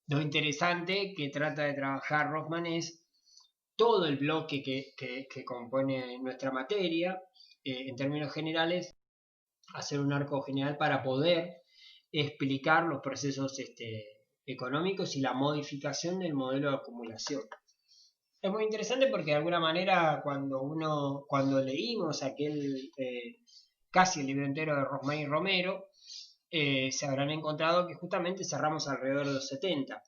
Lo interesante que trata de trabajar Rothman es todo el bloque que compone nuestra materia, en términos generales, hacer un arco general para poder explicar los procesos económicos y la modificación del modelo de acumulación. Es muy interesante porque de alguna manera cuando leímos aquel casi el libro entero de Rothman y Romero, se habrán encontrado que justamente cerramos alrededor de los 70.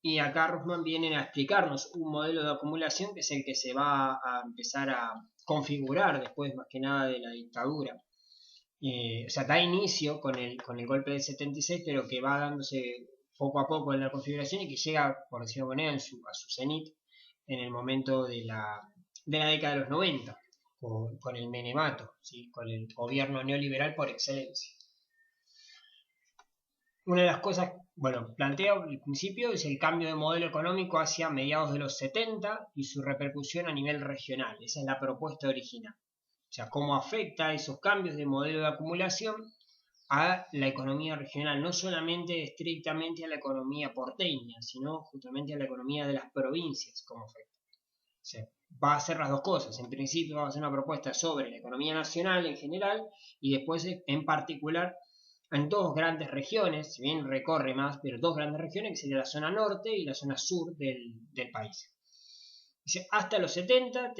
Y acá Rothman viene a explicarnos un modelo de acumulación que es el que se va a empezar a configurar después más que nada de la dictadura. O sea, da inicio con el golpe del 76, pero que va dándose poco a poco en la configuración y que llega, por decirlo de manera, a su cenit en el momento de la década de los 90, con el menemato, ¿sí? Con el gobierno neoliberal por excelencia. Una de las cosas, bueno, planteo al principio es el cambio de modelo económico hacia mediados de los 70 y su repercusión a nivel regional. Esa es la propuesta original. O sea, cómo afecta esos cambios de modelo de acumulación a la economía regional, no solamente estrictamente a la economía porteña, sino justamente a la economía de las provincias, como afecta. O sea, va a hacer las dos cosas. En principio va a hacer una propuesta sobre la economía nacional en general y después en particular en dos grandes regiones, si bien recorre más, pero dos grandes regiones, que sería la zona norte y la zona sur del país. Dice, hasta los 70,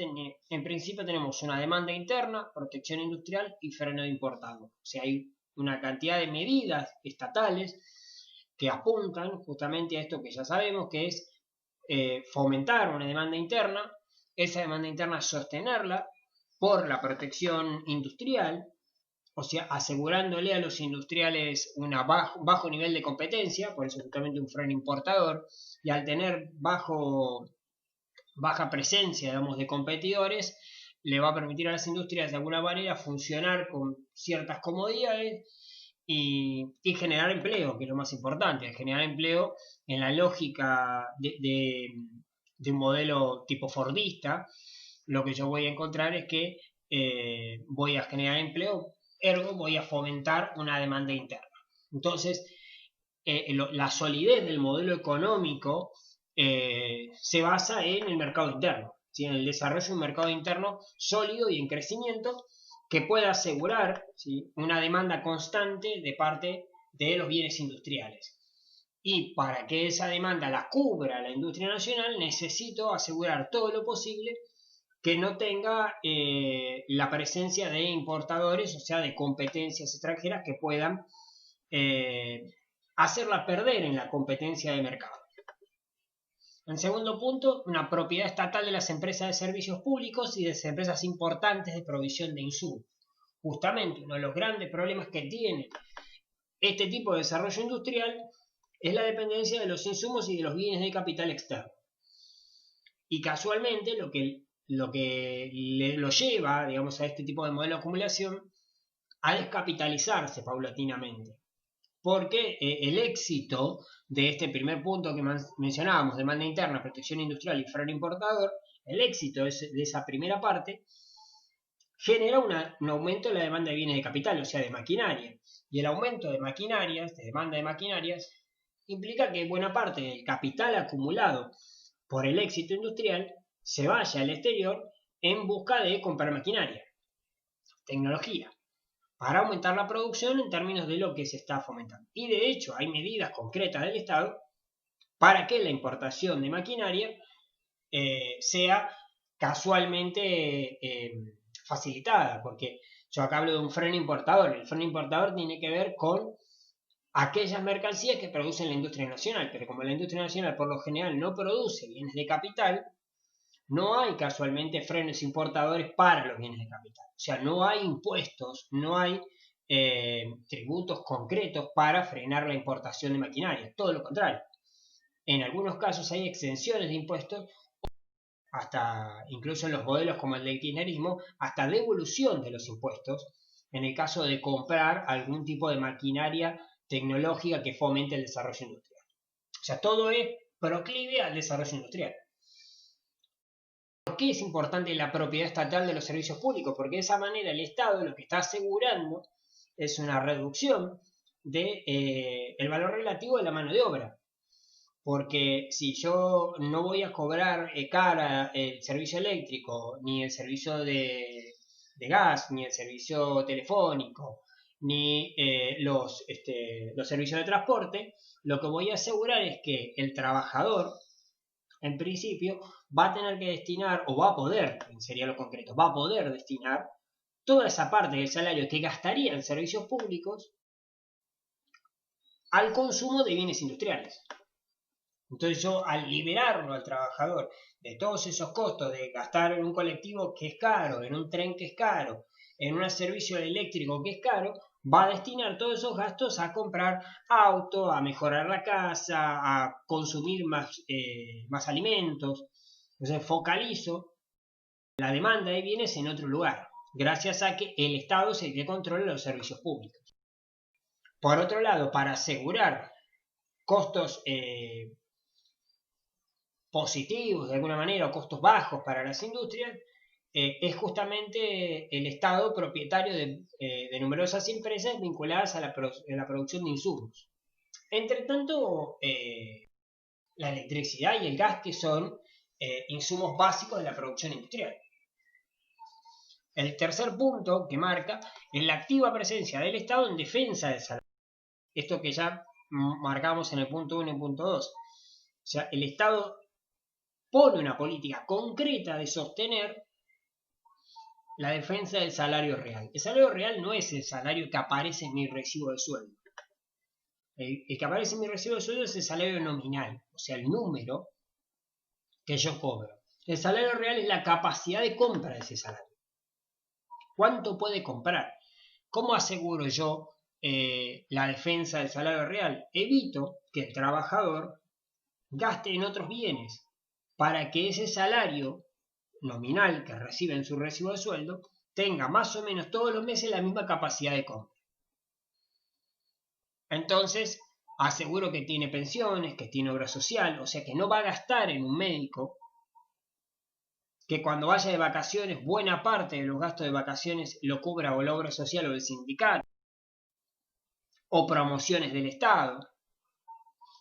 en principio tenemos una demanda interna, protección industrial y freno de importado. O sea, hay una cantidad de medidas estatales que apuntan justamente a esto que ya sabemos, que es fomentar una demanda interna, esa demanda interna sostenerla por la protección industrial, o sea, asegurándole a los industriales un bajo nivel de competencia, por eso justamente un freno importador, y al tener baja presencia, digamos, de competidores, le va a permitir a las industrias de alguna manera funcionar con ciertas comodidades y generar empleo, que es lo más importante, generar empleo en la lógica de un modelo tipo fordista. Lo que yo voy a encontrar es que voy a generar empleo, ergo voy a fomentar una demanda interna. Entonces, la solidez del modelo económico se basa en el mercado interno, ¿sí? En el desarrollo de un mercado interno sólido y en crecimiento que pueda asegurar, ¿sí?, una demanda constante de parte de los bienes industriales. Y para que esa demanda la cubra la industria nacional, necesito asegurar todo lo posible que no tenga la presencia de importadores, o sea, de competencias extranjeras que puedan hacerla perder en la competencia de mercado. En segundo punto, una propiedad estatal de las empresas de servicios públicos y de las empresas importantes de provisión de insumos. Justamente uno de los grandes problemas que tiene este tipo de desarrollo industrial es la dependencia de los insumos y de los bienes de capital externo. Y casualmente lo que lo lleva, digamos, a este tipo de modelo de acumulación a descapitalizarse paulatinamente. Porque el éxito de este primer punto que mencionábamos, demanda interna, protección industrial y freno importador, el éxito de esa primera parte genera un aumento en la demanda de bienes de capital, o sea, de maquinaria. Y el aumento de maquinarias, de demanda de maquinarias, implica que buena parte del capital acumulado por el éxito industrial se vaya al exterior en busca de comprar maquinaria, tecnología, para aumentar la producción en términos de lo que se está fomentando. Y de hecho hay medidas concretas del Estado para que la importación de maquinaria sea casualmente facilitada, porque yo acá hablo de un freno importador. El freno importador tiene que ver con aquellas mercancías que producen la industria nacional, pero como la industria nacional por lo general no produce bienes de capital, no hay casualmente frenos importadores para los bienes de capital. O sea, no hay impuestos, no hay tributos concretos para frenar la importación de maquinaria. Todo lo contrario. En algunos casos hay exenciones de impuestos, hasta incluso en los modelos como el del kirchnerismo, hasta devolución de los impuestos en el caso de comprar algún tipo de maquinaria tecnológica que fomente el desarrollo industrial. O sea, todo es proclive al desarrollo industrial. ¿Por qué es importante la propiedad estatal de los servicios públicos? Porque de esa manera el Estado lo que está asegurando es una reducción del valor relativo de la mano de obra. Porque si yo no voy a cobrar cara el servicio eléctrico, ni el servicio de gas, ni el servicio telefónico, ni los servicios de transporte, lo que voy a asegurar es que el trabajador, en principio, va a tener que destinar, o va a poder, sería lo concreto, va a poder destinar toda esa parte del salario que gastaría en servicios públicos al consumo de bienes industriales. Entonces yo, al liberarlo al trabajador de todos esos costos de gastar en un colectivo que es caro, en un tren que es caro, en un servicio eléctrico que es caro, va a destinar todos esos gastos a comprar auto, a mejorar la casa, a consumir más alimentos. Entonces focalizo la demanda de bienes en otro lugar, gracias a que el Estado es el que controla los servicios públicos. Por otro lado, para asegurar costos positivos de alguna manera o costos bajos para las industrias, es justamente el Estado propietario de numerosas empresas vinculadas a la producción de insumos. Entre tanto, la electricidad y el gas, que son insumos básicos de la producción industrial. El tercer punto que marca es la activa presencia del Estado en defensa del salario. Esto que ya marcamos en el punto 1 y punto 2. O sea, el Estado pone una política concreta de sostener la defensa del salario real. El salario real no es el salario que aparece en mi recibo de sueldo. El que aparece en mi recibo de sueldo es el salario nominal, o sea, el número que yo cobro. El salario real es la capacidad de compra de ese salario. ¿Cuánto puede comprar? ¿Cómo aseguro yo la defensa del salario real? Evito que el trabajador gaste en otros bienes para que ese salario nominal que recibe en su recibo de sueldo tenga más o menos todos los meses la misma capacidad de compra. Entonces, aseguro que tiene pensiones, que tiene obra social, o sea que no va a gastar en un médico, que cuando vaya de vacaciones, buena parte de los gastos de vacaciones lo cubra o la obra social o el sindicato, o promociones del Estado.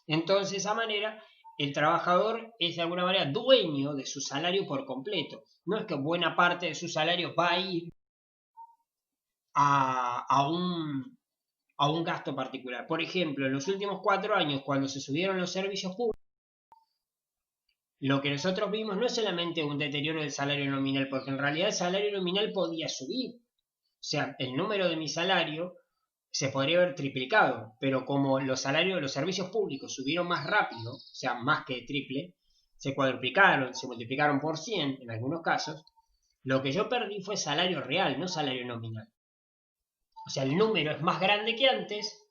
Entonces, de esa manera, el trabajador es de alguna manera dueño de su salario por completo. No es que buena parte de su salario va a ir a un gasto particular. Por ejemplo, en los últimos 4 años, cuando se subieron los servicios públicos, lo que nosotros vimos no es solamente un deterioro del salario nominal, porque en realidad el salario nominal podía subir. O sea, el número de mi salario se podría haber triplicado, pero como los salarios de los servicios públicos subieron más rápido, o sea, más que triple, se cuadruplicaron, se multiplicaron por 100 en algunos casos, lo que yo perdí fue salario real, no salario nominal. O sea, el número es más grande que antes,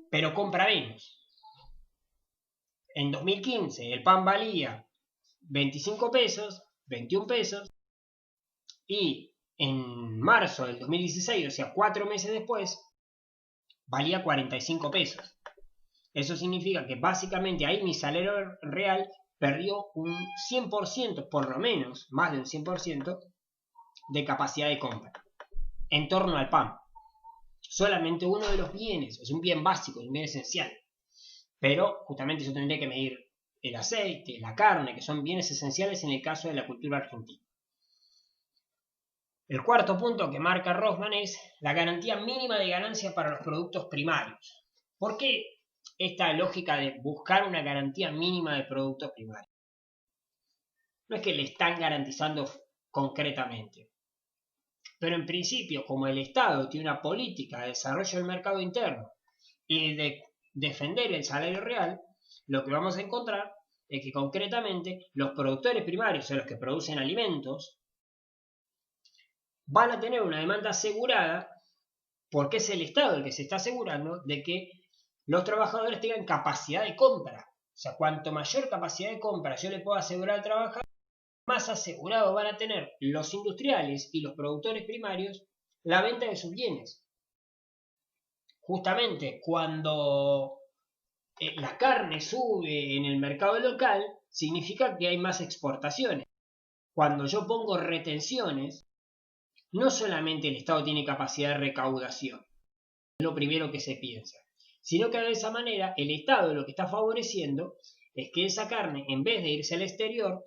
pero compra menos. En 2015 el pan valía 25 pesos, 21 pesos, y en marzo del 2016, o sea, 4 meses después, valía 45 pesos. Eso significa que básicamente ahí mi salario real perdió un 100%, por lo menos, más de un 100% de capacidad de compra en torno al pan. Solamente uno de los bienes, es un bien básico, un bien esencial. Pero justamente yo tendría que medir el aceite, la carne, que son bienes esenciales en el caso de la cultura argentina. El cuarto punto que marca Rothman es la garantía mínima de ganancia para los productos primarios. ¿Por qué esta lógica de buscar una garantía mínima de productos primarios? No es que le están garantizando concretamente, pero en principio, como el Estado tiene una política de desarrollo del mercado interno y de defender el salario real, lo que vamos a encontrar es que concretamente los productores primarios, o sea, los que producen alimentos, van a tener una demanda asegurada, porque es el Estado el que se está asegurando de que los trabajadores tengan capacidad de compra. O sea, cuanto mayor capacidad de compra yo le puedo asegurar al trabajador, más asegurados van a tener los industriales y los productores primarios la venta de sus bienes. Justamente cuando la carne sube en el mercado local, significa que hay más exportaciones. Cuando yo pongo retenciones, no solamente el Estado tiene capacidad de recaudación, es lo primero que se piensa, sino que de esa manera el Estado lo que está favoreciendo es que esa carne, en vez de irse al exterior,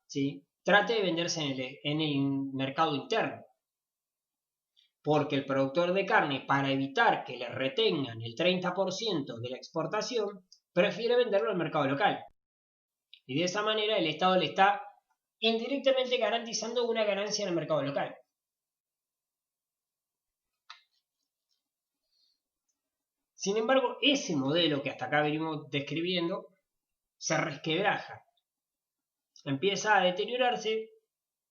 ¿sí?, trate de venderse en el mercado interno. Porque el productor de carne, para evitar que le retengan el 30% de la exportación, prefiere venderlo al mercado local. Y de esa manera el Estado le está indirectamente garantizando una ganancia en el mercado local. Sin embargo, ese modelo que hasta acá venimos describiendo se resquebraja. Empieza a deteriorarse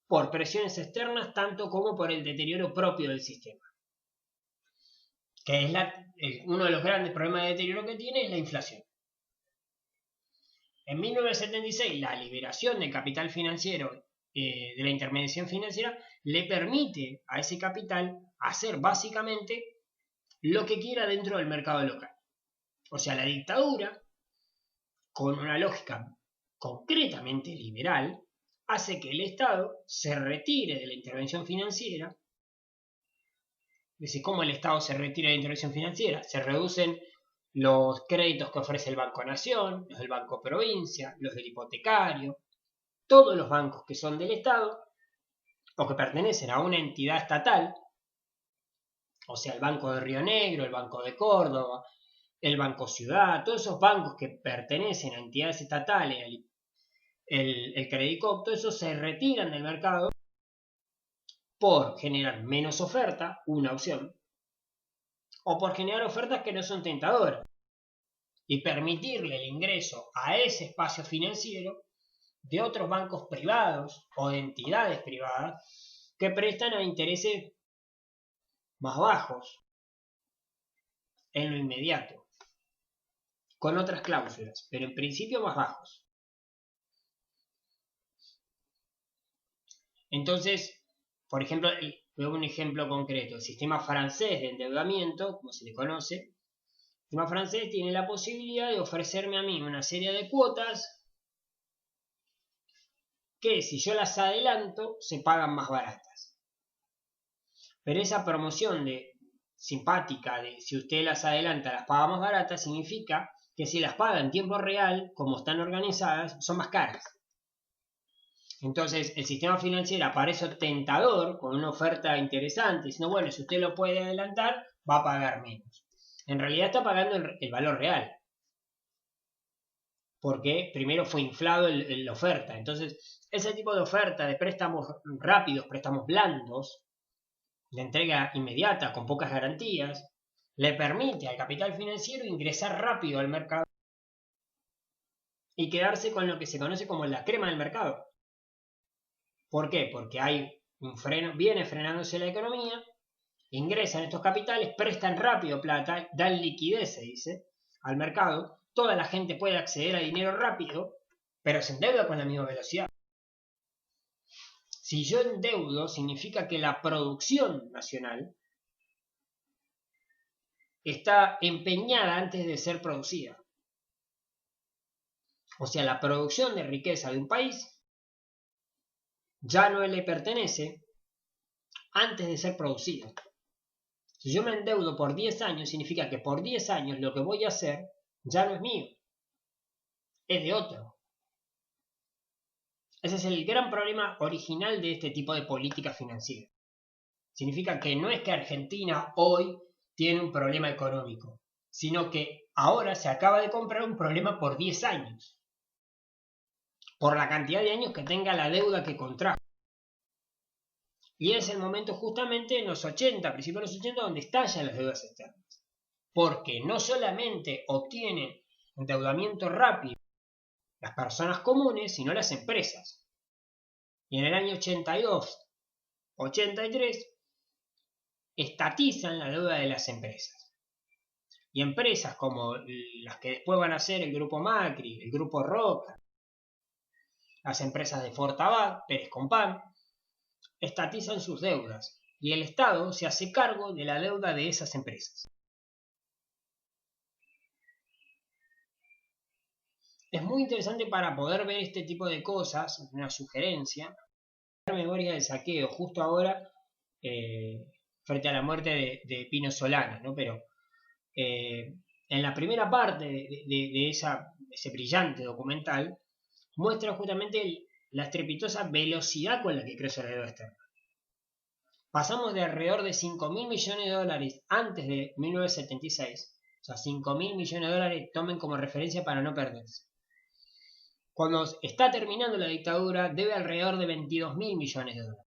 por presiones externas tanto como por el deterioro propio del sistema. Que es uno de los grandes problemas de deterioro que tiene es la inflación. En 1976, la liberación del capital financiero, de la intermediación financiera, le permite a ese capital hacer básicamente lo que quiera dentro del mercado local. O sea, la dictadura, con una lógica concretamente liberal, hace que el Estado se retire de la intervención financiera. Dice, ¿cómo el Estado se retira de la intervención financiera? Se reducen los créditos que ofrece el Banco Nación, los del Banco Provincia, los del hipotecario, todos los bancos que son del Estado o que pertenecen a una entidad estatal, o sea, el Banco de Río Negro, el Banco de Córdoba, el Banco Ciudad, todos esos bancos que pertenecen a entidades estatales, el Credicop, todos esos se retiran del mercado por generar menos oferta, una opción, o por generar ofertas que no son tentadoras y permitirle el ingreso a ese espacio financiero de otros bancos privados o de entidades privadas que prestan a intereses más bajos en lo inmediato, con otras cláusulas, pero en principio más bajos. Entonces, por ejemplo, veo un ejemplo concreto, el sistema francés de endeudamiento, como se le conoce, el sistema francés tiene la posibilidad de ofrecerme a mí una serie de cuotas que si yo las adelanto se pagan más baratas. Pero esa promoción simpática de si usted las adelanta las paga más baratas significa que si las paga en tiempo real, como están organizadas, son más caras. Entonces el sistema financiero aparece tentador con una oferta interesante, diciendo, bueno, si usted lo puede adelantar, va a pagar menos. En realidad está pagando el valor real, porque primero fue inflado la oferta. Entonces ese tipo de oferta de préstamos rápidos, préstamos blandos, de entrega inmediata con pocas garantías, le permite al capital financiero ingresar rápido al mercado y quedarse con lo que se conoce como la crema del mercado. ¿Por qué? Porque hay un freno, viene frenándose la economía, ingresan estos capitales, prestan rápido plata, dan liquidez, se dice, al mercado, toda la gente puede acceder a dinero rápido, pero se endeuda con la misma velocidad. Si yo endeudo, significa que la producción nacional está empeñada antes de ser producida. O sea, la producción de riqueza de un país ya no le pertenece antes de ser producida. Si yo me endeudo por 10 años, significa que por 10 años lo que voy a hacer ya no es mío, es de otro. Ese es el gran problema original de este tipo de política financiera. Significa que no es que Argentina hoy tiene un problema económico, sino que ahora se acaba de comprar un problema por 10 años, por la cantidad de años que tenga la deuda que contrajo. Y es el momento justamente en los 80, principios de los 80, donde estallan las deudas externas. Porque no solamente obtienen endeudamiento rápido las personas comunes, sino las empresas. Y en el año 82, 83, estatizan la deuda de las empresas. Y empresas como las que después van a ser el Grupo Macri, el Grupo Roca, las empresas de Fortabat, Pérez Compán, estatizan sus deudas y el Estado se hace cargo de la deuda de esas empresas. Es muy interesante para poder ver este tipo de cosas, una sugerencia, memoria del saqueo, justo ahora, frente a la muerte de Pino Solana, ¿no? Pero en la primera parte de ese brillante documental, muestra justamente la estrepitosa velocidad con la que crece la deuda externa. Pasamos de alrededor de 5.000 millones de dólares antes de 1976, o sea, 5.000 millones de dólares, tomen como referencia para no perderse. Cuando está terminando la dictadura, debe alrededor de 22.000 millones de dólares.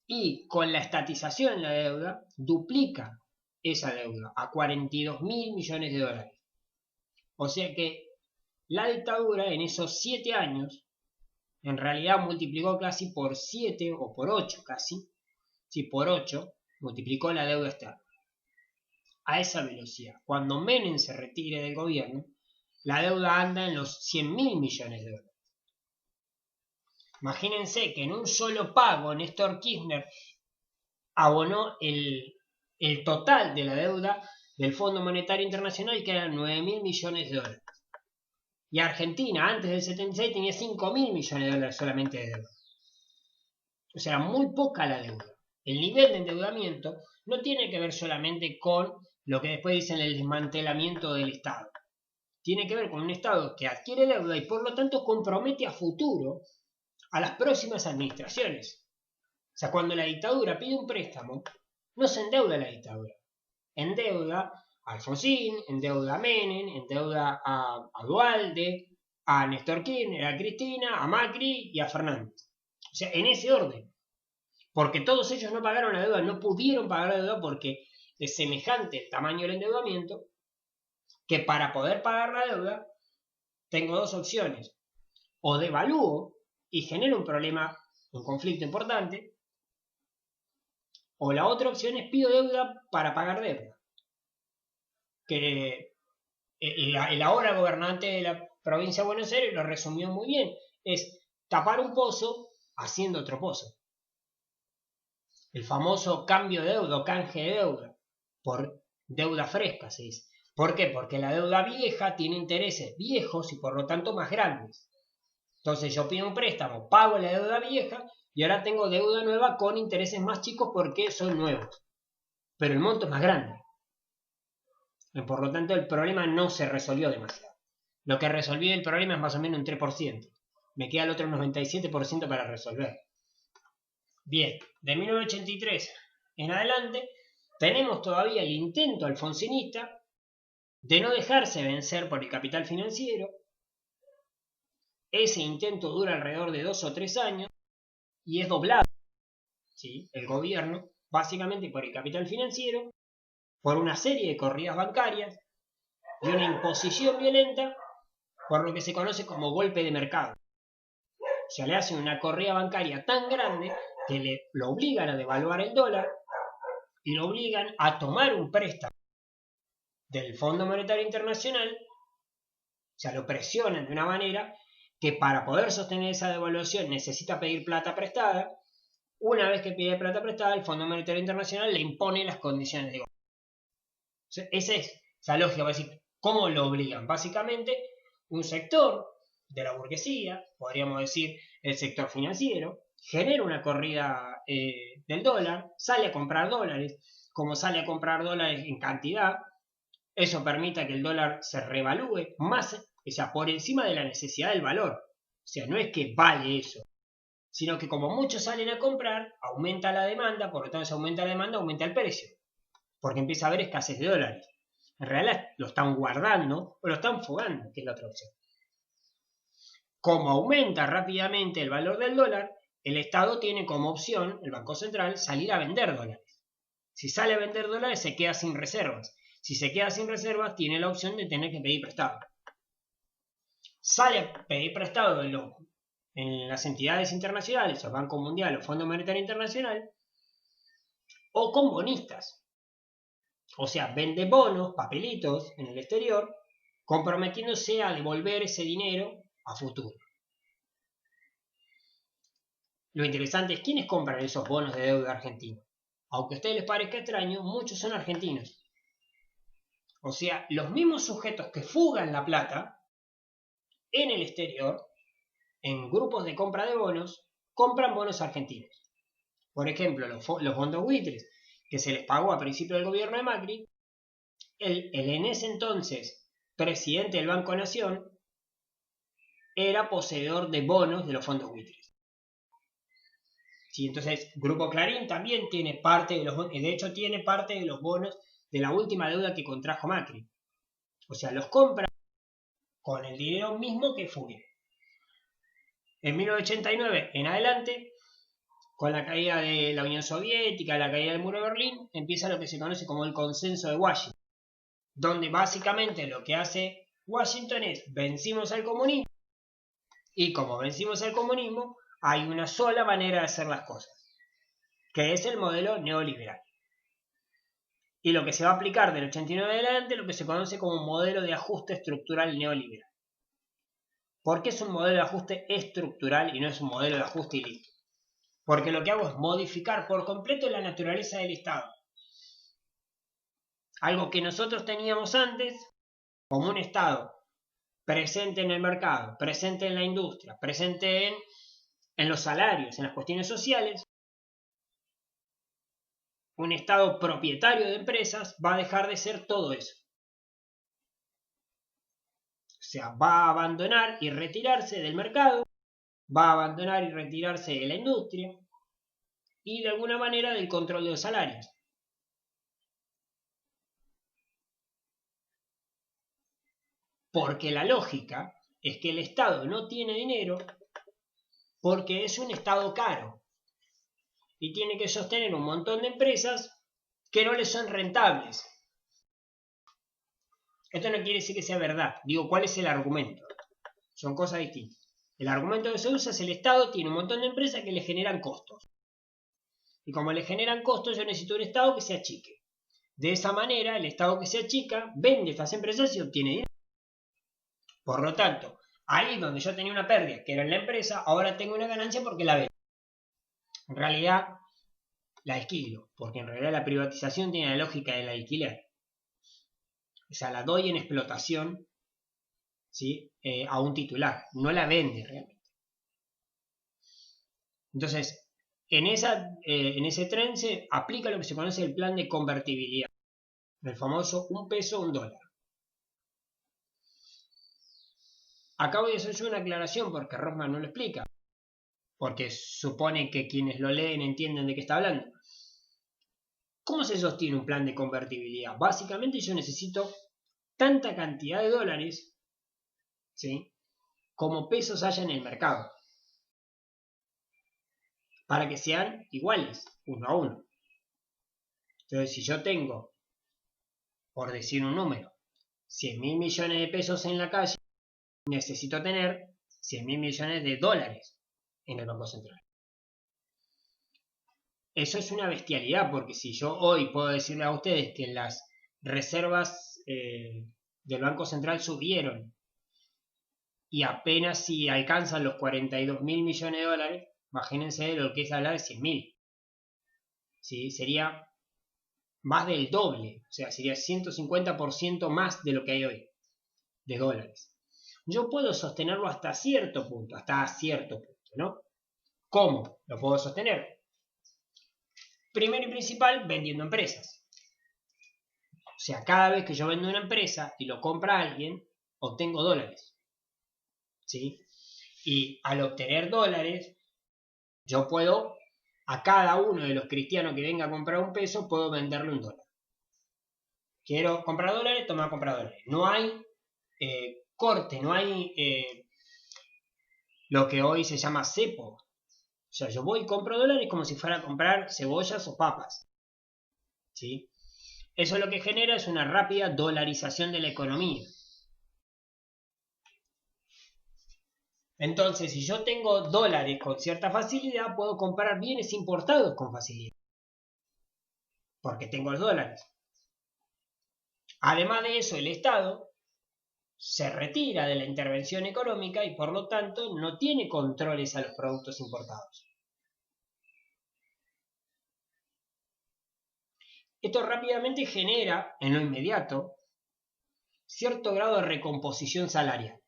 Y con la estatización en la deuda, duplica esa deuda a 42.000 millones de dólares. O sea que la dictadura en esos 7 años, en realidad multiplicó casi por 7 o por 8 casi, sí, por 8, multiplicó la deuda externa. A esa velocidad. Cuando Menem se retire del gobierno, la deuda anda en los 100.000 millones de dólares. Imagínense que en un solo pago Néstor Kirchner abonó el total de la deuda del Fondo Monetario Internacional, que eran 9.000 millones de dólares. Y Argentina, antes del 76, tenía 5.000 millones de dólares solamente de deuda. O sea, muy poca la deuda. El nivel de endeudamiento no tiene que ver solamente con lo que después dicen el desmantelamiento del Estado. Tiene que ver con un Estado que adquiere deuda y por lo tanto compromete a futuro a las próximas administraciones. O sea, cuando la dictadura pide un préstamo, no se endeuda la dictadura. Endeuda a Alfonsín, endeuda a Menem, endeuda a Duhalde, a Néstor Kirchner, a Cristina, a Macri y a Fernández. O sea, en ese orden. Porque todos ellos no pagaron la deuda, no pudieron pagar la deuda porque es semejante el tamaño del endeudamiento que para poder pagar la deuda tengo dos opciones. O devalúo y genero un problema, un conflicto importante, o la otra opción es pido deuda para pagar deuda. Que el ahora gobernante de la provincia de Buenos Aires lo resumió muy bien. Es tapar un pozo haciendo otro pozo. El famoso cambio de deuda o canje de deuda por deuda fresca, se dice. ¿Por qué? Porque la deuda vieja tiene intereses viejos y por lo tanto más grandes. Entonces yo pido un préstamo, pago la deuda vieja y ahora tengo deuda nueva con intereses más chicos porque son nuevos. Pero el monto es más grande. Y por lo tanto el problema no se resolvió demasiado. Lo que resolvió el problema es más o menos un 3%. Me queda el otro 97% para resolver. Bien, de 1983 en adelante tenemos todavía el intento alfonsinista de no dejarse vencer por el capital financiero. Ese intento dura alrededor de 2 o 3 años y es doblado, ¿sí?, el gobierno, básicamente por el capital financiero, por una serie de corridas bancarias y una imposición violenta por lo que se conoce como golpe de mercado. O sea, le hacen una corrida bancaria tan grande que lo obligan a devaluar el dólar y lo obligan a tomar un préstamo del Fondo Monetario Internacional. O sea, lo presionan de una manera que para poder sostener esa devaluación necesita pedir plata prestada. Una vez que pide plata prestada, el Fondo Monetario Internacional le impone las condiciones de gasto. O sea, esa es la lógica. ¿Cómo lo obligan? Básicamente, un sector de la burguesía, podríamos decir el sector financiero, genera una corrida del dólar, sale a comprar dólares. Como sale a comprar dólares en cantidad, eso permite que el dólar se revalúe más, o sea, por encima de la necesidad del valor. O sea, no es que vale eso, sino que como muchos salen a comprar, aumenta la demanda, por lo tanto, si aumenta la demanda, aumenta el precio, porque empieza a haber escasez de dólares. En realidad lo están guardando o lo están fugando, que es la otra opción. Como aumenta rápidamente el valor del dólar, el Estado tiene como opción, el Banco Central, salir a vender dólares. Si sale a vender dólares, se queda sin reservas. Si se queda sin reservas, tiene la opción de tener que pedir prestado. Sale a pedir prestado en las entidades internacionales, el Banco Mundial o Fondo Monetario Internacional, o con bonistas. O sea, vende bonos, papelitos en el exterior, comprometiéndose a devolver ese dinero a futuro. Lo interesante es quiénes compran esos bonos de deuda argentinos. Aunque a ustedes les parezca extraño, muchos son argentinos. O sea, los mismos sujetos que fugan la plata en el exterior, en grupos de compra de bonos, compran bonos argentinos. Por ejemplo, los fondos buitres que se les pagó a principio del gobierno de Macri, el en ese entonces presidente del Banco Nación era poseedor de bonos de los fondos buitres. Sí, entonces, Grupo Clarín también tiene parte de los bonos, de hecho tiene parte de los bonos de la última deuda que contrajo Macri. O sea, los compra con el dinero mismo que fue. En 1989 en adelante, con la caída de la Unión Soviética, la caída del muro de Berlín, empieza lo que se conoce como el consenso de Washington, donde básicamente lo que hace Washington es vencimos al comunismo, y como vencimos al comunismo, hay una sola manera de hacer las cosas, que es el modelo neoliberal. Y lo que se va a aplicar del 89 en adelante, lo que se conoce como modelo de ajuste estructural neoliberal. ¿Por qué es un modelo de ajuste estructural y no es un modelo de ajuste y listo? Porque lo que hago es modificar por completo la naturaleza del Estado. Algo que nosotros teníamos antes como un Estado presente en el mercado, presente en la industria, presente en los salarios, en las cuestiones sociales. Un Estado propietario de empresas va a dejar de ser todo eso. O sea, va a abandonar y retirarse del mercado, va a abandonar y retirarse de la industria y de alguna manera del control de los salarios. Porque la lógica es que el Estado no tiene dinero porque es un Estado caro y tiene que sostener un montón de empresas que no le son rentables. Esto no quiere decir que sea verdad. Digo, ¿cuál es el argumento? Son cosas distintas. El argumento que se usa es el Estado tiene un montón de empresas que le generan costos. Y como le generan costos, yo necesito un Estado que se achique. De esa manera, el Estado que se achica vende estas empresas y obtiene dinero. Por lo tanto, ahí donde yo tenía una pérdida, que era en la empresa, ahora tengo una ganancia porque la vendo. En realidad, la alquilo, porque en realidad la privatización tiene la lógica del alquiler. O sea, la doy en explotación, ¿sí? A un titular, no la vende realmente. Entonces, en ese tren se aplica lo que se conoce el plan de convertibilidad, el famoso un peso, un dólar. Acá voy a hacer yo una aclaración porque Rothman no lo explica, porque supone que quienes lo leen entienden de qué está hablando. ¿Cómo se sostiene un plan de convertibilidad? Básicamente yo necesito tanta cantidad de dólares, ¿sí?, como pesos haya en el mercado, para que sean iguales, uno a uno. Entonces, si yo tengo, por decir un número, 100.000 millones de pesos en la calle, necesito tener 100.000 millones de dólares en el Banco Central. Eso es una bestialidad, porque si yo hoy puedo decirle a ustedes que las reservas del Banco Central subieron y apenas si alcanzan los 42.000 millones de dólares, imagínense lo que es hablar de 100.000. ¿Sí? Sería más del doble, o sea, sería 150% más de lo que hay hoy, de dólares. Yo puedo sostenerlo hasta cierto punto, ¿no? ¿Cómo lo puedo sostener? Primero y principal, vendiendo empresas. O sea, cada vez que yo vendo una empresa y lo compra alguien, obtengo dólares. ¿Sí? Y al obtener dólares, yo puedo, a cada uno de los cristianos que venga a comprar un peso, puedo venderle un dólar. Quiero comprar dólares, toma, comprar dólares. No hay corte, no hay lo que hoy se llama cepo. O sea, yo voy y compro dólares como si fuera a comprar cebollas o papas. ¿Sí? Eso lo que genera es una rápida dolarización de la economía. Entonces, si yo tengo dólares con cierta facilidad, puedo comprar bienes importados con facilidad. Porque tengo los dólares. Además de eso, el Estado se retira de la intervención económica y por lo tanto no tiene controles a los productos importados. Esto rápidamente genera, en lo inmediato, cierto grado de recomposición salarial.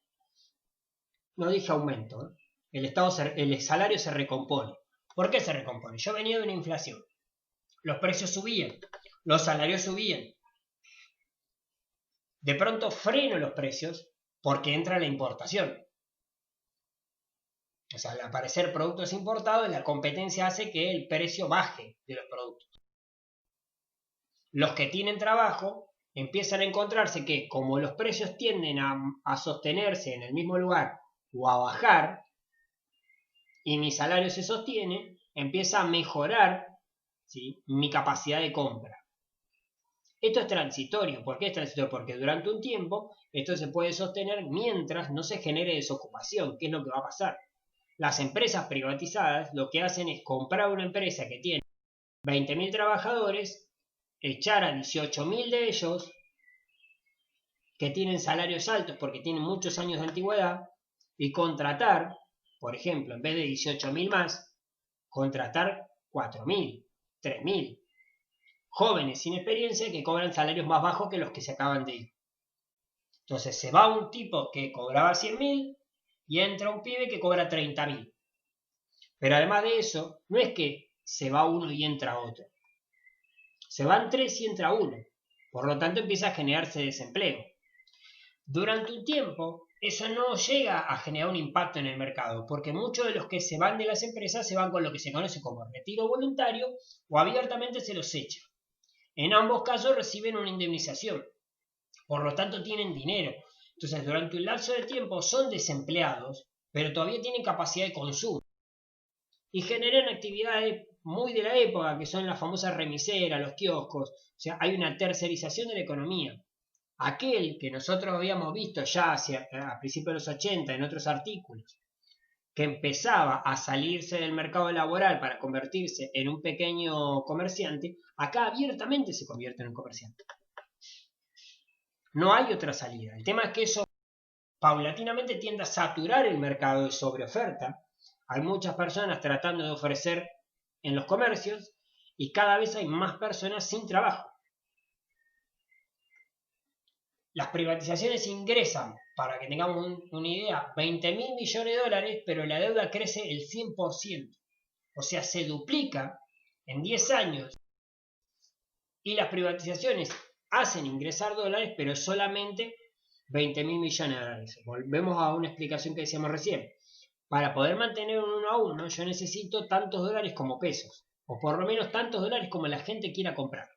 No dije aumento, ¿eh? El salario se recompone. ¿Por qué se recompone? Yo venía de una inflación. Los precios subían, los salarios subían. de pronto freno los precios porque entra la importación. O sea, al aparecer productos importados, la competencia hace que el precio baje de los productos. Los que tienen trabajo empiezan a encontrarse que, como los precios tienden a sostenerse en el mismo lugar o a bajar, y mi salario se sostiene, empieza a mejorar, ¿sí?, mi capacidad de compra. Esto es transitorio. ¿Por qué es transitorio? Porque durante un tiempo esto se puede sostener mientras no se genere desocupación. ¿Qué es lo que va a pasar? Las empresas privatizadas lo que hacen es comprar una empresa que tiene 20.000 trabajadores, echar a 18.000 de ellos que tienen salarios altos porque tienen muchos años de antigüedad y contratar, por ejemplo, en vez de 18.000 más, contratar 4.000, 3.000 jóvenes sin experiencia que cobran salarios más bajos que los que se acaban de ir. Entonces se va un tipo que cobraba 100.000 y entra un pibe que cobra 30.000. Pero además de eso, no es que se va uno y entra otro. Se van tres y entra uno. Por lo tanto empieza a generarse desempleo. Durante un tiempo, eso no llega a generar un impacto en el mercado, porque muchos de los que se van de las empresas se van con lo que se conoce como retiro voluntario o abiertamente se los echa. En ambos casos reciben una indemnización. Por lo tanto tienen dinero. Entonces durante un lapso de tiempo son desempleados, pero todavía tienen capacidad de consumo. Y generan actividades muy de la época, que son las famosas remiseras, los kioscos. O sea, hay una tercerización de la economía. Aquel que nosotros habíamos visto ya a principios de los 80 en otros artículos, que empezaba a salirse del mercado laboral para convertirse en un pequeño comerciante, acá abiertamente se convierte en un comerciante. No hay otra salida. El tema es que eso paulatinamente tiende a saturar el mercado de sobreoferta. Hay muchas personas tratando de ofrecer en los comercios y cada vez hay más personas sin trabajo. Las privatizaciones ingresan, para que tengamos una idea, 20.000 millones de dólares, pero la deuda crece el 100%. O sea, se duplica en 10 años. Y las privatizaciones hacen ingresar dólares, pero solamente 20.000 millones de dólares. Volvemos a una explicación que decíamos recién. Para poder mantener un 1 a 1, yo necesito tantos dólares como pesos. O por lo menos tantos dólares como la gente quiera comprar.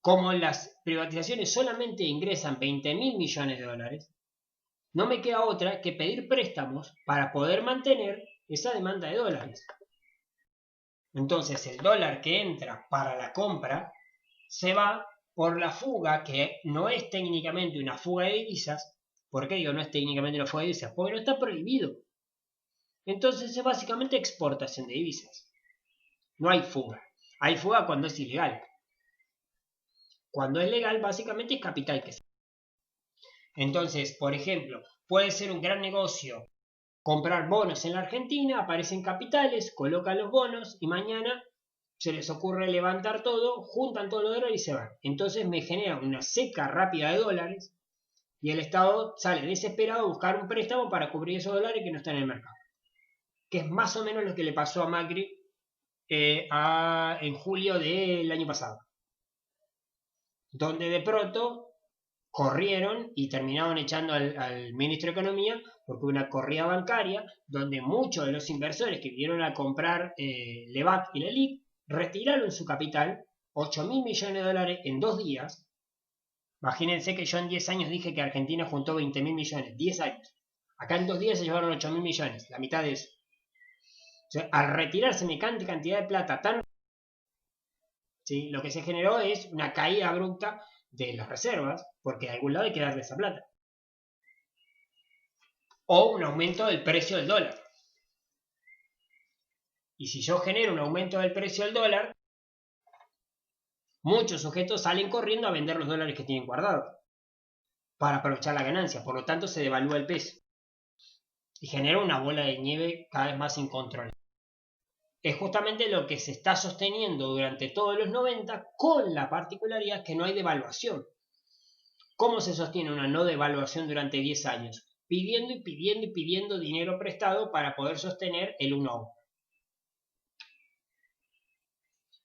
Como las privatizaciones solamente ingresan 20.000 millones de dólares, no me queda otra que pedir préstamos para poder mantener esa demanda de dólares. Entonces el dólar que entra para la compra se va por la fuga, que no es técnicamente una fuga de divisas. ¿Por qué digo no es técnicamente una fuga de divisas? Porque no está prohibido. Entonces es básicamente exportación de divisas. No hay fuga. Hay fuga cuando es ilegal. Cuando es legal, básicamente es capital que se... Entonces, por ejemplo, puede ser un gran negocio comprar bonos en la Argentina, aparecen capitales, colocan los bonos y mañana se les ocurre levantar todo, juntan todos los dólares y se van. Entonces me genera una seca rápida de dólares y el Estado sale desesperado a buscar un préstamo para cubrir esos dólares que no están en el mercado. Que es más o menos lo que le pasó a Macri en julio del año pasado. Donde de pronto corrieron y terminaron echando al ministro de Economía porque hubo una corrida bancaria donde muchos de los inversores que vinieron a comprar Levac y Leliq retiraron su capital, 8.000 millones de dólares en 2 días. Imagínense que yo en 10 años dije que Argentina juntó 20.000 millones, 10 años. Acá en 2 días se llevaron 8.000 millones, la mitad de eso. O sea, al retirarse semejante cantidad de plata tan... ¿sí? Lo que se generó es una caída abrupta de las reservas, porque de algún lado hay que darle esa plata. O un aumento del precio del dólar. Y si yo genero un aumento del precio del dólar, muchos sujetos salen corriendo a vender los dólares que tienen guardados para aprovechar la ganancia. Por lo tanto, se devalúa el peso. Y genera una bola de nieve cada vez más incontrolable. Es justamente lo que se está sosteniendo durante todos los 90, con la particularidad que no hay devaluación. ¿Cómo se sostiene una no devaluación durante 10 años? Pidiendo y pidiendo y pidiendo dinero prestado para poder sostener el 1 a 1.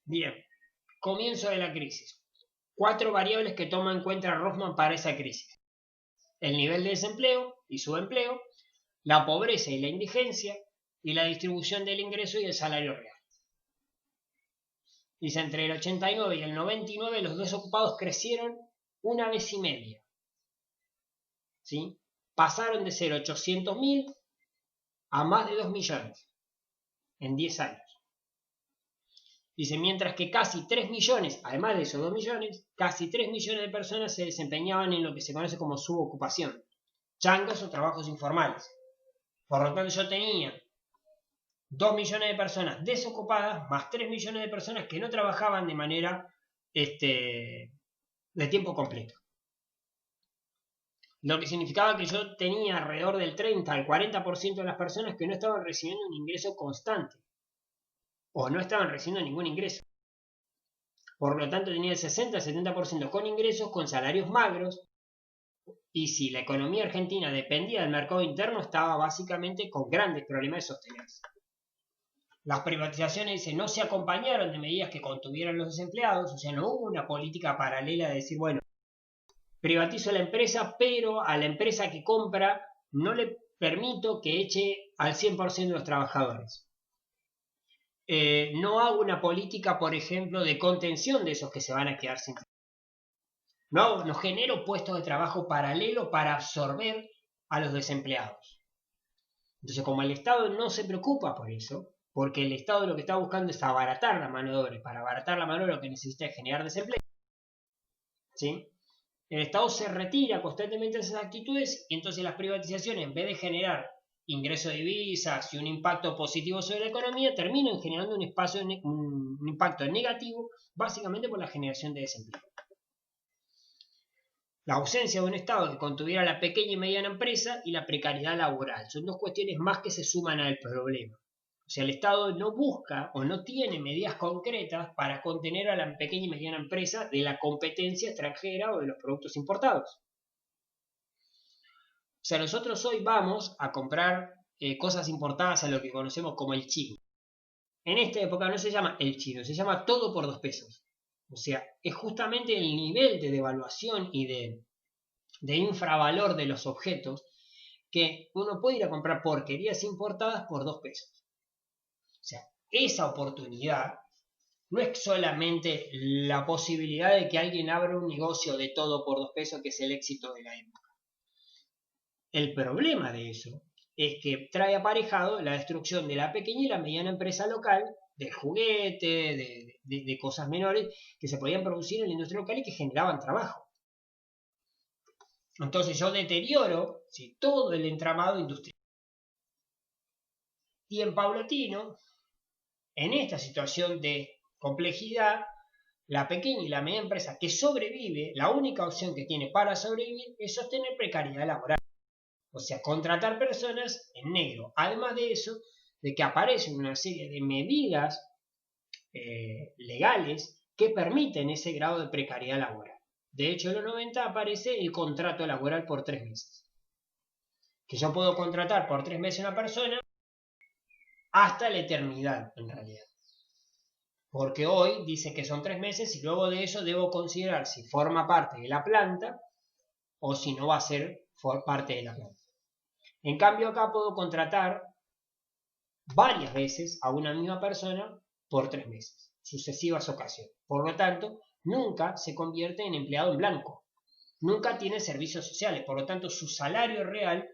Bien, comienzo de la crisis. 4 variables que toma en cuenta Rothman para esa crisis: el nivel de desempleo y subempleo, la pobreza y la indigencia, y la distribución del ingreso y el salario real. Dice, entre el 89 y el 99 los desocupados crecieron 1,5 veces. ¿Sí? Pasaron de ser 800.000 a más de 2 millones en 10 años. Dice, mientras que casi 3 millones, además de esos 2 millones, casi 3 millones de personas se desempeñaban en lo que se conoce como subocupación, changos o trabajos informales. Por lo tanto, yo tenía 2 millones de personas desocupadas, más 3 millones de personas que no trabajaban de manera de tiempo completo. Lo que significaba que yo tenía alrededor del 30 al 40% de las personas que no estaban recibiendo un ingreso constante, o no estaban recibiendo ningún ingreso. Por lo tanto, tenía el 60 al 70% con ingresos, con salarios magros, y si la economía argentina dependía del mercado interno, estaba básicamente con grandes problemas de sostenerse. Las privatizaciones no se acompañaron de medidas que contuvieran los desempleados, o sea, no hubo una política paralela de decir, bueno, privatizo la empresa, pero a la empresa que compra no le permito que eche al 100% de los trabajadores. No hago una política, por ejemplo, de contención de esos que se van a quedar sin trabajo. No genero puestos de trabajo paralelo para absorber a los desempleados. Entonces, como el Estado no se preocupa por eso, porque el Estado lo que está buscando es abaratar la mano de obra, y para abaratar la mano de obra lo que necesita es generar desempleo, ¿sí? El Estado se retira constantemente de esas actitudes y entonces las privatizaciones, en vez de generar ingreso de divisas y un impacto positivo sobre la economía, terminan generando un impacto negativo, básicamente por la generación de desempleo. La ausencia de un Estado que contuviera la pequeña y mediana empresa y la precariedad laboral son dos cuestiones más que se suman al problema. O sea, el Estado no busca o no tiene medidas concretas para contener a la pequeña y mediana empresa de la competencia extranjera o de los productos importados. O sea, nosotros hoy vamos a comprar cosas importadas a lo que conocemos como el chino. En esta época no se llama el chino, se llama todo por 2 pesos. O sea, es justamente el nivel de devaluación y de infravalor de los objetos que uno puede ir a comprar porquerías importadas por 2 pesos. O sea, esa oportunidad no es solamente la posibilidad de que alguien abra un negocio de todo por 2 pesos, que es el éxito de la época. El problema de eso es que trae aparejado la destrucción de la pequeña y la mediana empresa local, del juguete, de cosas menores que se podían producir en la industria local y que generaban trabajo. Entonces yo deterioro todo el entramado industrial. Y en paulatino, en esta situación de complejidad, la pequeña y la media empresa que sobrevive, la única opción que tiene para sobrevivir es sostener precariedad laboral. O sea, contratar personas en negro. Además de eso, de que aparecen una serie de medidas legales que permiten ese grado de precariedad laboral. De hecho, en los 90 aparece el contrato laboral por 3 meses. Que yo puedo contratar por 3 meses a una persona hasta la eternidad, en realidad. Porque hoy dice que son 3 meses y luego de eso debo considerar si forma parte de la planta o si no va a ser parte de la planta. En cambio, acá puedo contratar varias veces a una misma persona por 3 meses, sucesivas ocasiones. Por lo tanto, nunca se convierte en empleado en blanco. Nunca tiene servicios sociales. Por lo tanto, su salario real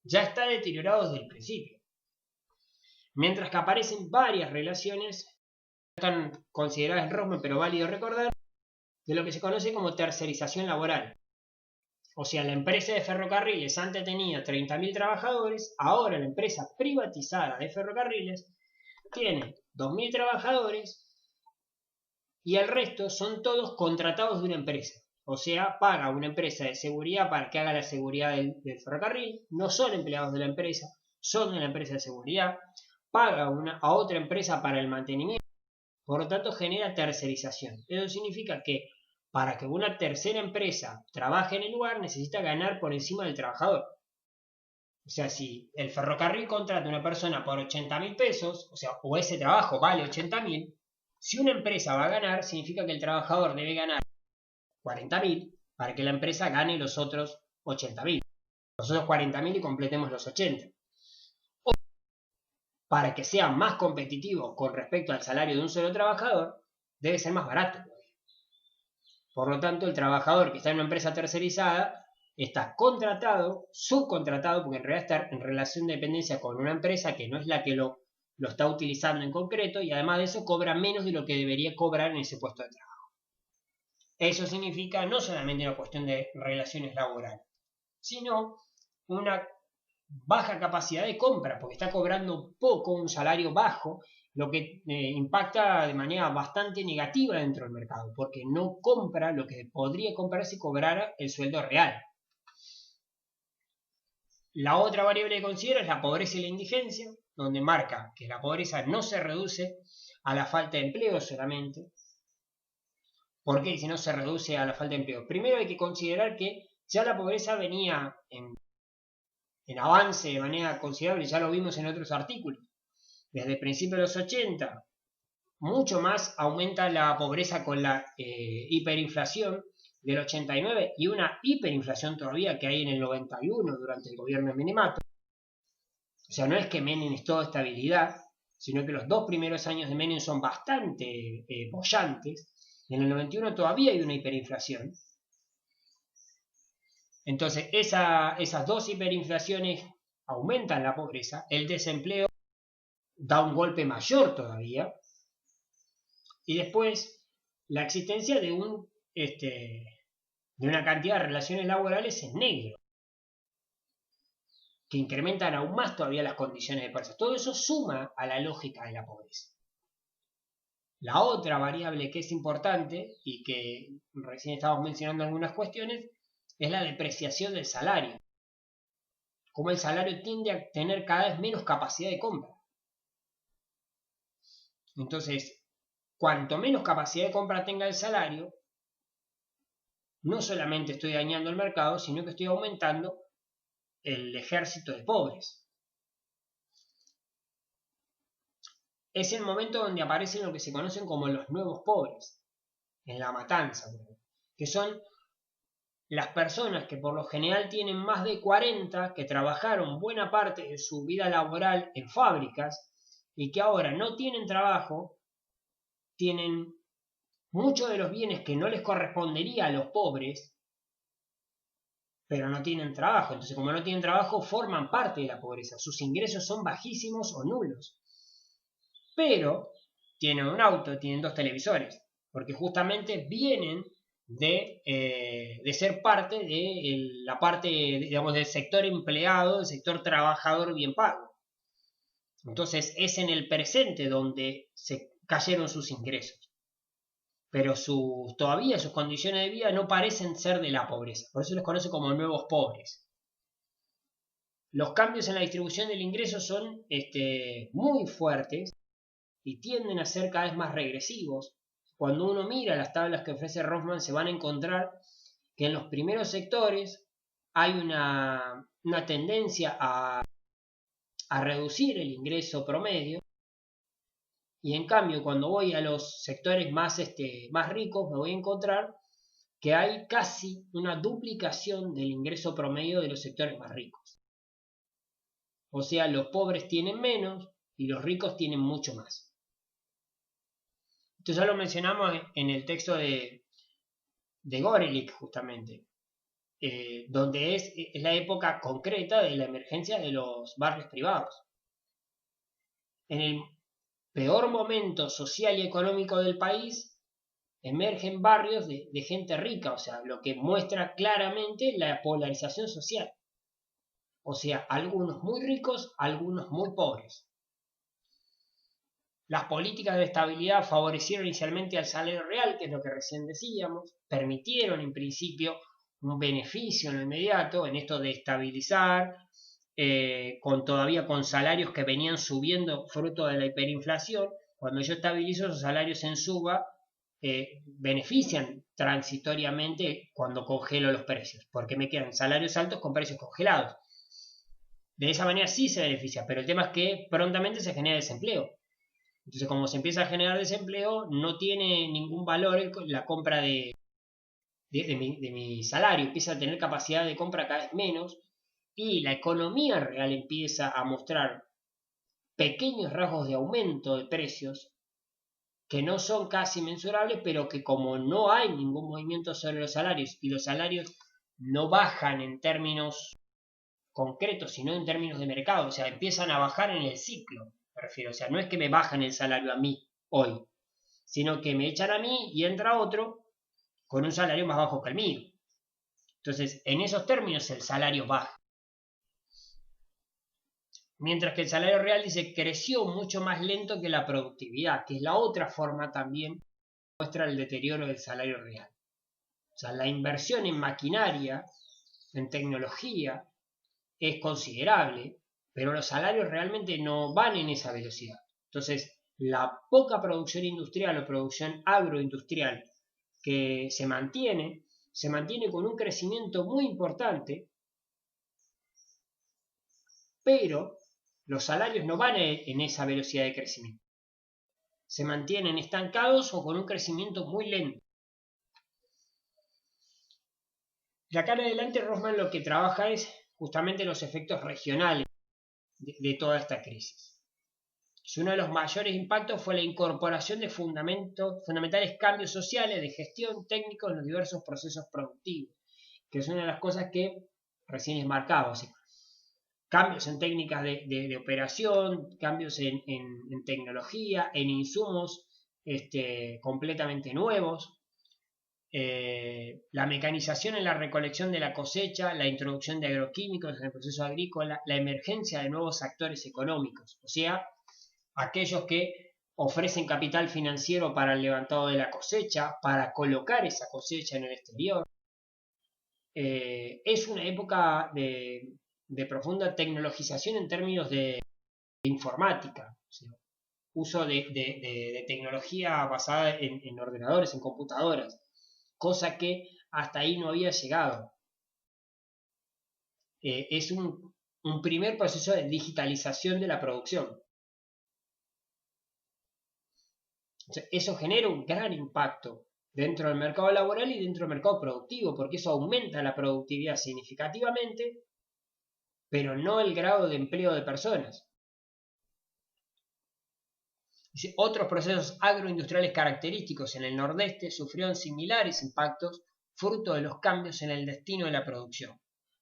ya está deteriorado desde el principio. Mientras que aparecen varias relaciones, están consideradas en Rothman, pero válido recordar, de lo que se conoce como tercerización laboral. O sea, la empresa de ferrocarriles antes tenía 30.000 trabajadores, ahora la empresa privatizada de ferrocarriles tiene 2.000 trabajadores y el resto son todos contratados de una empresa. O sea, paga una empresa de seguridad para que haga la seguridad del ferrocarril, no son empleados de la empresa, son de la empresa de seguridad, paga a otra empresa para el mantenimiento, por lo tanto genera tercerización. Eso significa que para que una tercera empresa trabaje en el lugar, necesita ganar por encima del trabajador. O sea, si el ferrocarril contrata a una persona por 80.000 pesos, o ese trabajo vale 80.000, si una empresa va a ganar, significa que el trabajador debe ganar 40.000 para que la empresa gane los otros 80.000. Los otros 40.000 y completemos los 80. O para que sea más competitivo con respecto al salario de un solo trabajador, debe ser más barato. Por lo tanto, el trabajador que está en una empresa tercerizada está contratado, subcontratado, porque en realidad está en relación de dependencia con una empresa que no es la que lo está utilizando en concreto, y además de eso cobra menos de lo que debería cobrar en ese puesto de trabajo. Eso significa no solamente una cuestión de relaciones laborales, sino una baja capacidad de compra, porque está cobrando poco, un salario bajo, lo que impacta de manera bastante negativa dentro del mercado, porque no compra lo que podría comprar si cobrara el sueldo real. La otra variable que considero es la pobreza y la indigencia, donde marca que la pobreza no se reduce a la falta de empleo solamente. ¿Por qué? Si no se reduce a la falta de empleo. Primero hay que considerar que ya la pobreza venía en avance de manera considerable, ya lo vimos en otros artículos. Desde el principio de los 80, mucho más aumenta la pobreza con la hiperinflación del 89 y una hiperinflación todavía que hay en el 91 durante el gobierno de Menemato. O sea, no es que Menem es toda estabilidad, sino que los 2 primeros años de Menem son bastante bollantes. En el 91 todavía hay una hiperinflación. Entonces, esas dos hiperinflaciones aumentan la pobreza, el desempleo da un golpe mayor todavía, y después la existencia de una cantidad de relaciones laborales en negro, que incrementan aún más todavía las condiciones de pobreza. Todo eso suma a la lógica de la pobreza. La otra variable que es importante, y que recién estábamos mencionando algunas cuestiones, es la depreciación del salario. Como el salario tiende a tener cada vez menos capacidad de compra. Entonces, cuanto menos capacidad de compra tenga el salario, no solamente estoy dañando el mercado, sino que estoy aumentando el ejército de pobres. Es el momento donde aparecen lo que se conocen como los nuevos pobres, en La Matanza, que son las personas que por lo general tienen más de 40, que trabajaron buena parte de su vida laboral en fábricas y que ahora no tienen trabajo, tienen muchos de los bienes que no les correspondería a los pobres, pero no tienen trabajo. Entonces, como no tienen trabajo, forman parte de la pobreza. Sus ingresos son bajísimos o nulos. Pero tienen un auto, tienen 2 televisores, porque justamente vienen de ser parte de la parte, digamos, del sector empleado, del sector trabajador bien pago. Entonces es en el presente donde se cayeron sus ingresos, pero todavía sus condiciones de vida no parecen ser de la pobreza, por eso los conoce como nuevos pobres. Los cambios en la distribución del ingreso son muy fuertes y tienden a ser cada vez más regresivos. Cuando uno mira las tablas que ofrece Rothman, se van a encontrar que en los primeros sectores hay una tendencia a reducir el ingreso promedio, y en cambio cuando voy a los sectores más ricos me voy a encontrar que hay casi una duplicación del ingreso promedio de los sectores más ricos. O sea, los pobres tienen menos y los ricos tienen mucho más. Esto ya lo mencionamos en el texto de Gorelick, justamente, donde es la época concreta de la emergencia de los barrios privados. En el peor momento social y económico del país, emergen barrios de gente rica, o sea, lo que muestra claramente la polarización social. O sea, algunos muy ricos, algunos muy pobres. Las políticas de estabilidad favorecieron inicialmente al salario real, que es lo que recién decíamos, permitieron en principio un beneficio en lo inmediato en esto de estabilizar, todavía con salarios que venían subiendo fruto de la hiperinflación. Cuando yo estabilizo esos salarios en suba, benefician transitoriamente cuando congelo los precios, porque me quedan salarios altos con precios congelados. De esa manera sí se beneficia, pero el tema es que prontamente se genera desempleo. Entonces, como se empieza a generar desempleo, no tiene ningún valor la compra de de mi salario, empieza a tener capacidad de compra cada vez menos y la economía real empieza a mostrar pequeños rasgos de aumento de precios que no son casi mensurables, pero que como no hay ningún movimiento sobre los salarios y los salarios no bajan en términos concretos, sino en términos de mercado, o sea, empiezan a bajar en el ciclo, me refiero, o sea, no es que me bajan el salario a mí hoy, sino que me echan a mí y entra otro con un salario más bajo que el mío. Entonces, en esos términos el salario baja. Mientras que el salario real dice creció mucho más lento que la productividad, que es la otra forma también que muestra el deterioro del salario real. O sea, la inversión en maquinaria, en tecnología, es considerable, pero los salarios realmente no van en esa velocidad. Entonces, la poca producción industrial o producción agroindustrial que se mantiene con un crecimiento muy importante, pero los salarios no van en esa velocidad de crecimiento. Se mantienen estancados o con un crecimiento muy lento. De acá en adelante, Rosman lo que trabaja es justamente los efectos regionales de toda esta crisis. Uno de los mayores impactos fue la incorporación de fundamentales cambios sociales de gestión técnicos en los diversos procesos productivos, que es una de las cosas que recién les marcaba. O sea, cambios en técnicas de operación, cambios en tecnología, en insumos completamente nuevos, la mecanización en la recolección de la cosecha, la introducción de agroquímicos en el proceso agrícola, la emergencia de nuevos actores económicos, o sea, aquellos que ofrecen capital financiero para el levantado de la cosecha, para colocar esa cosecha en el exterior. Es una época de profunda tecnologización en términos de informática, o sea, uso de tecnología basada en ordenadores, en computadoras, cosa que hasta ahí no había llegado. Es un primer proceso de digitalización de la producción. Eso genera un gran impacto dentro del mercado laboral y dentro del mercado productivo, porque eso aumenta la productividad significativamente, pero no el grado de empleo de personas. Otros procesos agroindustriales característicos en el nordeste sufrieron similares impactos fruto de los cambios en el destino de la producción,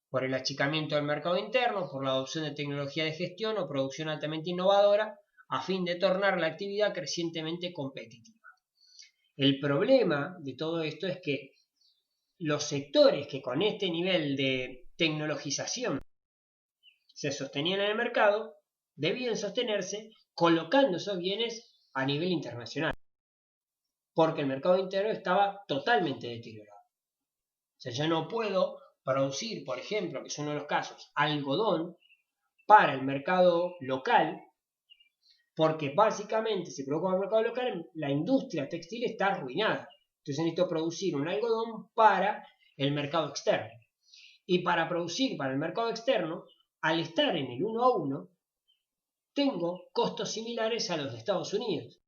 por el achicamiento del mercado interno, por la adopción de tecnología de gestión o producción altamente innovadora, a fin de tornar la actividad crecientemente competitiva. El problema de todo esto es que los sectores que con este nivel de tecnologización se sostenían en el mercado debían sostenerse colocando esos bienes a nivel internacional, porque el mercado interno estaba totalmente deteriorado. O sea, yo no puedo producir, por ejemplo, que es uno de los casos, algodón para el mercado local, porque básicamente si produzco para el mercado local, la industria textil está arruinada. Entonces necesito producir un algodón para el mercado externo. Y para producir para el mercado externo, al estar en el 1 a 1, tengo costos similares a los de Estados Unidos.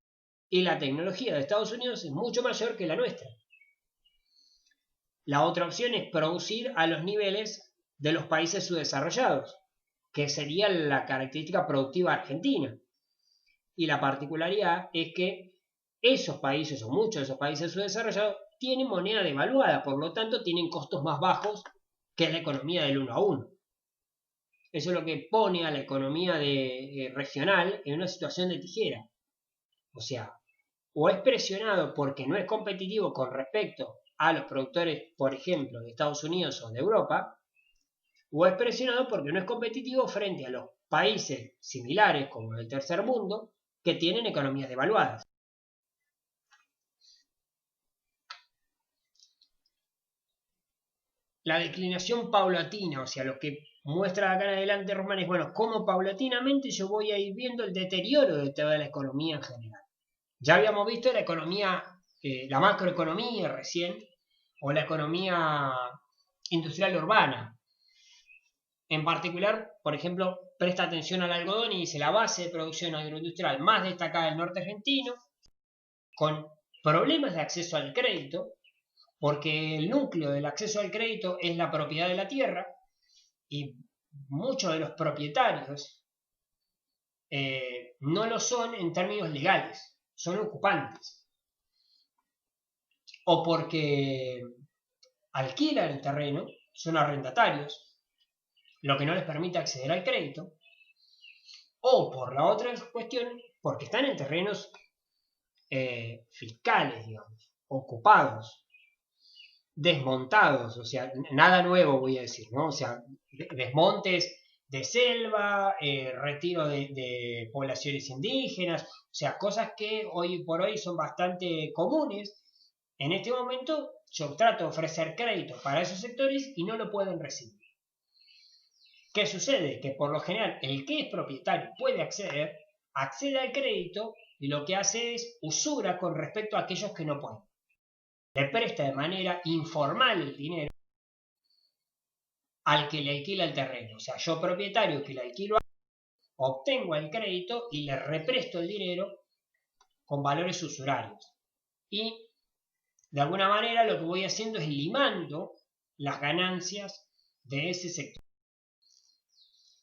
Y la tecnología de Estados Unidos es mucho mayor que la nuestra. La otra opción es producir a los niveles de los países subdesarrollados, que sería la característica productiva argentina. Y la particularidad es que esos países, o muchos de esos países subdesarrollados, tienen moneda devaluada, por lo tanto tienen costos más bajos que la economía del 1 a 1. Eso es lo que pone a la economía regional en una situación de tijera. O sea, o es presionado porque no es competitivo con respecto a los productores, por ejemplo, de Estados Unidos o de Europa, o es presionado porque no es competitivo frente a los países similares como el tercer mundo que tienen economías devaluadas. La declinación paulatina, o sea, lo que muestra acá en adelante Rosman es, bueno, cómo paulatinamente yo voy a ir viendo el deterioro de toda la economía en general. Ya habíamos visto la economía, la macroeconomía recién, o la economía industrial urbana. En particular, por ejemplo, presta atención al algodón y dice la base de producción agroindustrial más destacada del norte argentino, con problemas de acceso al crédito, porque el núcleo del acceso al crédito es la propiedad de la tierra y muchos de los propietarios no lo son en términos legales, son ocupantes. O porque alquilan el terreno, son arrendatarios, lo que no les permite acceder al crédito. O por la otra cuestión, porque están en terrenos fiscales, digamos, ocupados, desmontados, o sea, nada nuevo voy a decir, ¿no? O sea, desmontes de selva, retiro de poblaciones indígenas, o sea, cosas que hoy por hoy son bastante comunes. En este momento yo trato de ofrecer crédito para esos sectores y no lo pueden recibir. ¿Qué sucede? Que por lo general el que es propietario puede accede al crédito y lo que hace es usura con respecto a aquellos que no pueden. Le presta de manera informal el dinero al que le alquila el terreno. O sea, yo propietario que le alquilo, obtengo el crédito y le represto el dinero con valores usurarios. Y de alguna manera lo que voy haciendo es limando las ganancias de ese sector.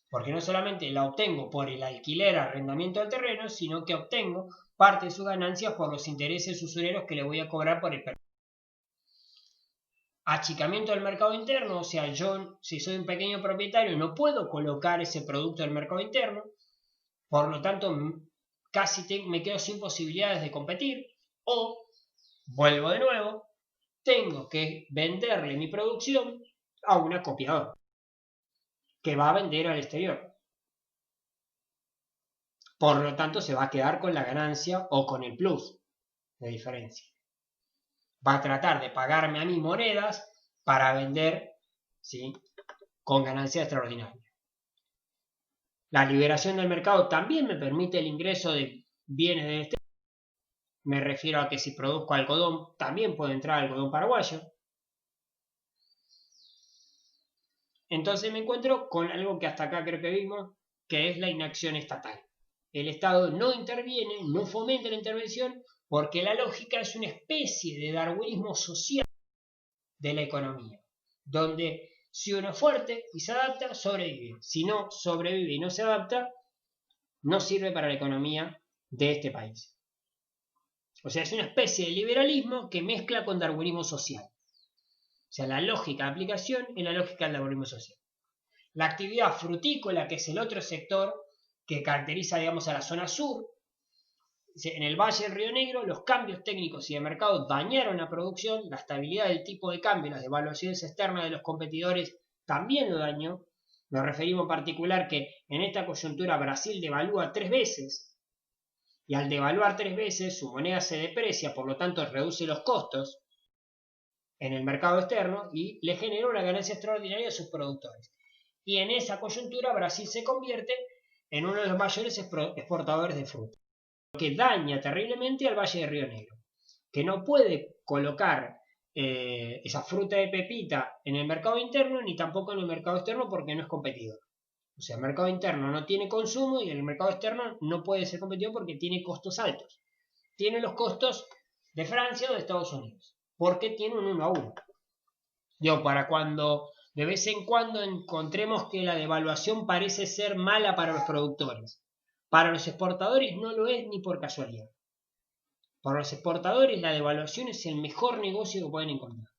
Porque no solamente la obtengo por el alquiler, arrendamiento del terreno, sino que obtengo parte de sus ganancias por los intereses usureros que le voy a cobrar por el permiso. Achicamiento del mercado interno, o sea, yo si soy un pequeño propietario no puedo colocar ese producto del mercado interno, por lo tanto casi me quedo sin posibilidades de competir, o, vuelvo de nuevo, tengo que venderle mi producción a una copiadora que va a vender al exterior. Por lo tanto, se va a quedar con la ganancia o con el plus de diferencia. Va a tratar de pagarme a mí monedas para vender, ¿sí?, con ganancia extraordinaria. La liberación del mercado también me permite el ingreso de bienes del exterior. Me refiero a que si produzco algodón, también puede entrar algodón paraguayo. Entonces me encuentro con algo que hasta acá creo que vimos, que es la inacción estatal. El Estado no interviene, no fomenta la intervención, porque la lógica es una especie de darwinismo social de la economía, donde si uno es fuerte y se adapta, sobrevive. Si no sobrevive y no se adapta, no sirve para la economía de este país. O sea, es una especie de liberalismo que mezcla con darwinismo social. O sea, la lógica de aplicación es la lógica del darwinismo social. La actividad frutícola, que es el otro sector que caracteriza, digamos, a la zona sur, en el Valle del Río Negro, los cambios técnicos y de mercado dañaron la producción, la estabilidad del tipo de cambio, las devaluaciones externas de los competidores también lo dañó. Nos referimos en particular que en esta coyuntura Brasil devalúa 3 veces, y al devaluar 3 veces su moneda se deprecia, por lo tanto reduce los costos en el mercado externo y le genera una ganancia extraordinaria a sus productores. Y en esa coyuntura Brasil se convierte en uno de los mayores exportadores de fruta, lo que daña terriblemente al Valle de Río Negro, que no puede colocar esa fruta de pepita en el mercado interno ni tampoco en el mercado externo porque no es competidor. O sea, el mercado interno no tiene consumo y el mercado externo no puede ser competidor porque tiene costos altos. Tiene los costos de Francia o de Estados Unidos, porque tiene un 1 a 1. Digo, para cuando de vez en cuando encontremos que la devaluación parece ser mala para los productores, para los exportadores no lo es ni por casualidad. Para los exportadores la devaluación es el mejor negocio que pueden encontrar.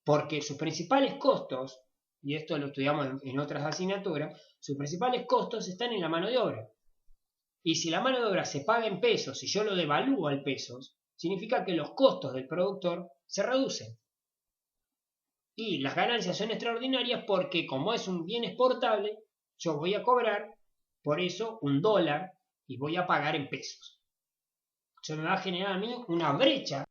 Porque sus principales costos, y esto lo estudiamos en otras asignaturas, sus principales costos están en la mano de obra. Y si la mano de obra se paga en pesos y yo lo devalúo al pesos, significa que los costos del productor se reducen. Y las ganancias son extraordinarias porque como es un bien exportable, yo voy a cobrar por eso $1 y voy a pagar en pesos. Eso me va a generar a mí una brecha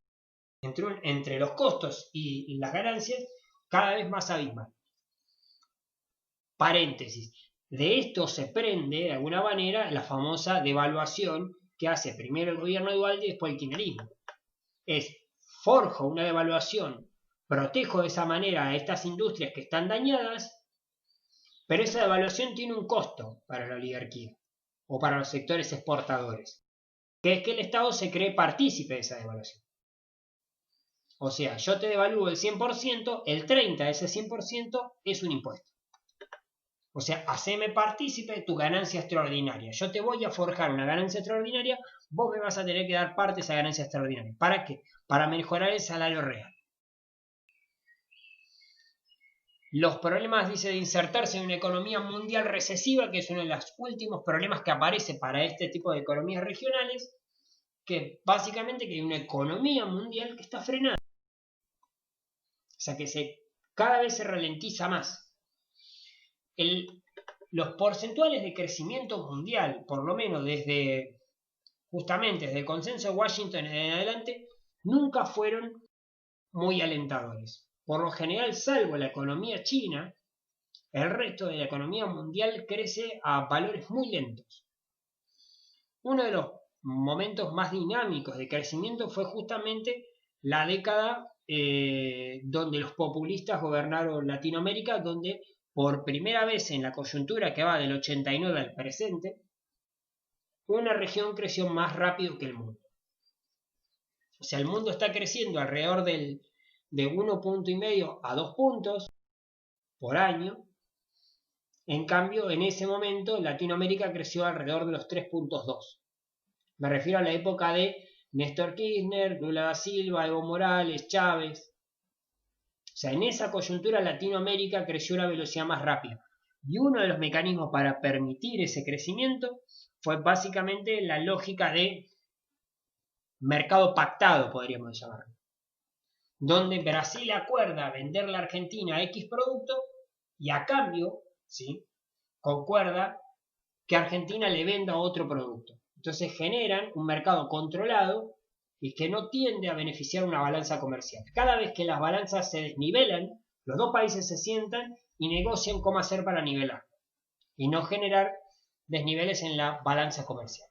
entre los costos y las ganancias cada vez más abismal. Paréntesis. De esto se prende de alguna manera la famosa devaluación que hace primero el gobierno de Duhalde y después el kirchnerismo. Forjo una devaluación, protejo de esa manera a estas industrias que están dañadas, pero esa devaluación tiene un costo para la oligarquía o para los sectores exportadores, que es que el Estado se cree partícipe de esa devaluación. O sea, yo te devalúo el 100%, el 30% de ese 100% es un impuesto. O sea, haceme partícipe de tu ganancia extraordinaria. Yo te voy a forjar una ganancia extraordinaria, vos me vas a tener que dar parte de esa ganancia extraordinaria. ¿Para qué? Para mejorar el salario real. Los problemas, dice, de insertarse en una economía mundial recesiva, que es uno de los últimos problemas que aparece para este tipo de economías regionales, que básicamente que hay una economía mundial que está frenada. O sea, que cada vez se ralentiza más. Los porcentuales de crecimiento mundial, por lo menos justamente desde el consenso de Washington en adelante, nunca fueron muy alentadores. Por lo general, salvo la economía china, el resto de la economía mundial crece a valores muy lentos. Uno de los momentos más dinámicos de crecimiento fue justamente la década donde los populistas gobernaron Latinoamérica, donde por primera vez en la coyuntura que va del 89 al presente, una región creció más rápido que el mundo. O sea, el mundo está creciendo alrededor de 1,5 puntos a 2 puntos por año. En cambio, en ese momento, Latinoamérica creció alrededor de los 3,2. Me refiero a la época de Néstor Kirchner, Lula da Silva, Evo Morales, Chávez. O sea, en esa coyuntura Latinoamérica creció a una velocidad más rápida. Y uno de los mecanismos para permitir ese crecimiento fue básicamente la lógica de mercado pactado, podríamos llamarlo. Donde Brasil acuerda venderle a Argentina X producto y a cambio, ¿sí?, concuerda que Argentina le venda otro producto. Entonces generan un mercado controlado y que no tiende a beneficiar una balanza comercial. Cada vez que las balanzas se desnivelan, los dos países se sientan y negocian cómo hacer para nivelar y no generar desniveles en la balanza comercial.